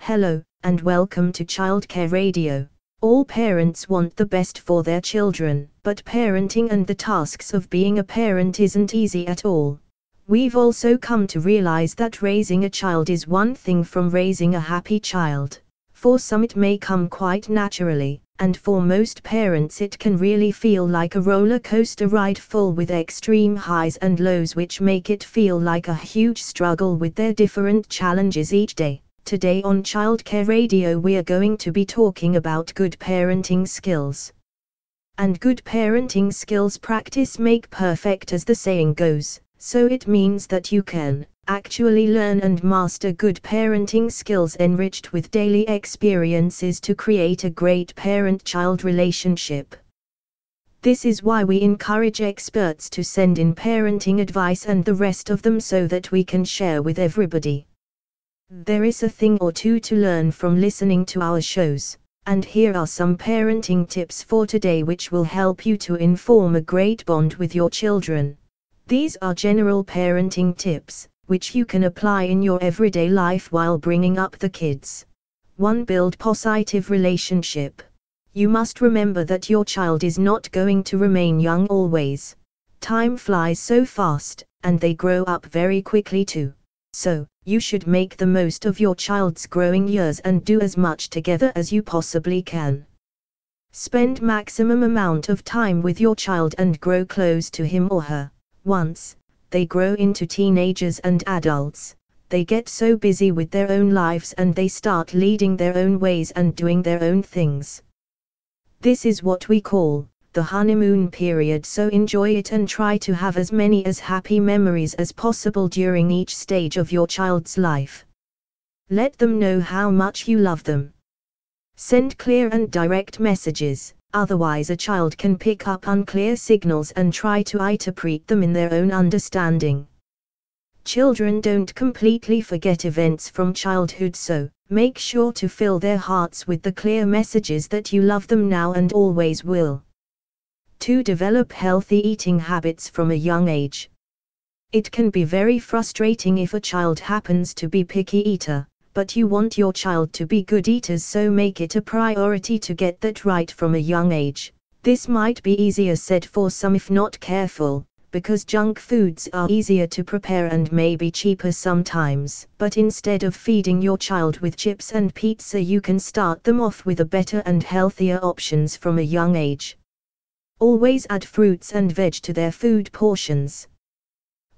Hello, and welcome to Childcare Radio. All parents want the best for their children, but parenting and the tasks of being a parent isn't easy at all. We've also come to realize that raising a child is one thing from raising a happy child. For some it may come quite naturally, and for most parents it can really feel like a roller coaster ride full with extreme highs and lows which make it feel like a huge struggle with their different challenges each day. Today on Childcare Radio we are going to be talking about good parenting skills. And good parenting skills practice make perfect, as the saying goes, so it means that you can actually learn and master good parenting skills enriched with daily experiences to create a great parent-child relationship. This is why we encourage experts to send in parenting advice and the rest of them so that we can share with everybody. There is a thing or two to learn from listening to our shows, and here are some parenting tips for today which will help you to inform a great bond with your children. These are general parenting tips, which you can apply in your everyday life while bringing up the kids. 1. Build positive relationship. You must remember that your child is not going to remain young always. Time flies so fast, and they grow up very quickly too. So, you should make the most of your child's growing years and do as much together as you possibly can. Spend maximum amount of time with your child and grow close to him or her. Once they grow into teenagers and adults, they get so busy with their own lives and they start leading their own ways and doing their own things. This is what we call the honeymoon period, so enjoy it and try to have as many happy memories as possible during each stage of your child's life. Let them know how much you love them. Send clear and direct messages. Otherwise a child can pick up unclear signals and try to interpret them in their own understanding. Children don't completely forget events from childhood, so make sure to fill their hearts with the clear messages that you love them now and always will. 2. Develop healthy eating habits from a young age. It can be very frustrating if a child happens to be picky eater, but you want your child to be good eaters, so make it a priority to get that right from a young age. This might be easier said for some if not careful, because junk foods are easier to prepare and may be cheaper sometimes. But instead of feeding your child with chips and pizza, you can start them off with a better and healthier options from a young age. Always add fruits and veg to their food portions.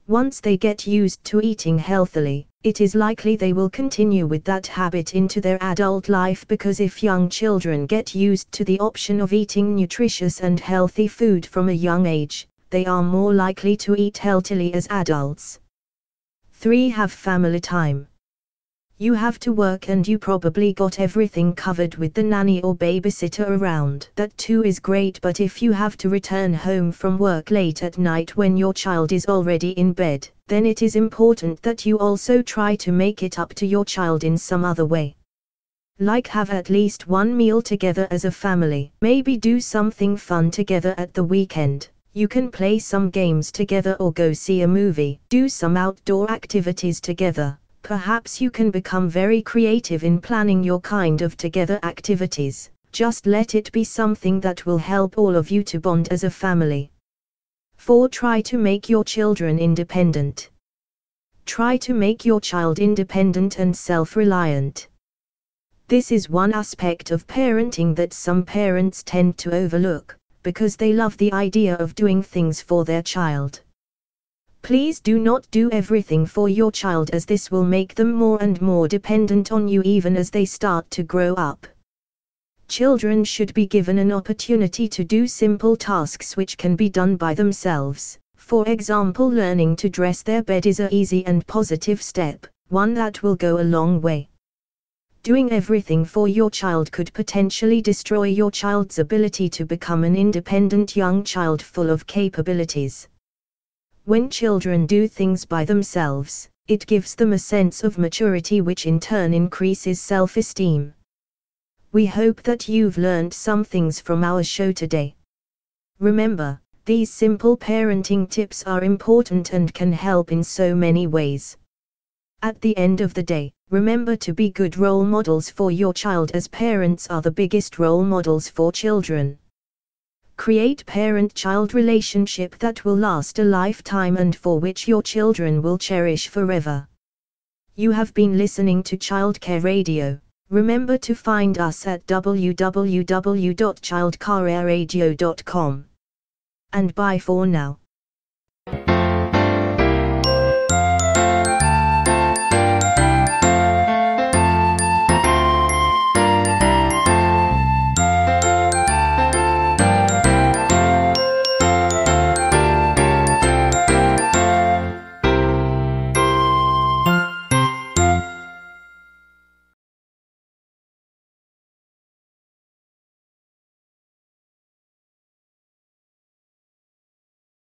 Once they get used to eating healthily, it is likely they will continue with that habit into their adult life, because if young children get used to the option of eating nutritious and healthy food from a young age, they are more likely to eat healthily as adults. 3. Have family time. You have to work and you probably got everything covered with the nanny or babysitter around. That too is great, but if you have to return home from work late at night when your child is already in bed, then it is important that you also try to make it up to your child in some other way. Like have at least one meal together as a family. Maybe do something fun together at the weekend. You can play some games together or go see a movie. Do some outdoor activities together. Perhaps you can become very creative in planning your kind of together activities. Just let it be something that will help all of you to bond as a family. 4. Try to make your children independent. Try to make your child independent and self-reliant. This is one aspect of parenting that some parents tend to overlook, because they love the idea of doing things for their child. Please do not do everything for your child, as this will make them more and more dependent on you even as they start to grow up. Children should be given an opportunity to do simple tasks which can be done by themselves. For example, learning to dress their bed is an easy and positive step, one that will go a long way. Doing everything for your child could potentially destroy your child's ability to become an independent young child full of capabilities. When children do things by themselves, it gives them a sense of maturity, which in turn increases self-esteem. We hope that you've learned some things from our show today. Remember, these simple parenting tips are important and can help in so many ways. At the end of the day, remember to be good role models for your child, as parents are the biggest role models for children. Create parent-child relationship that will last a lifetime and for which your children will cherish forever. You have been listening to Childcare Radio. Remember to find us at www.childcareradio.com. And bye for now.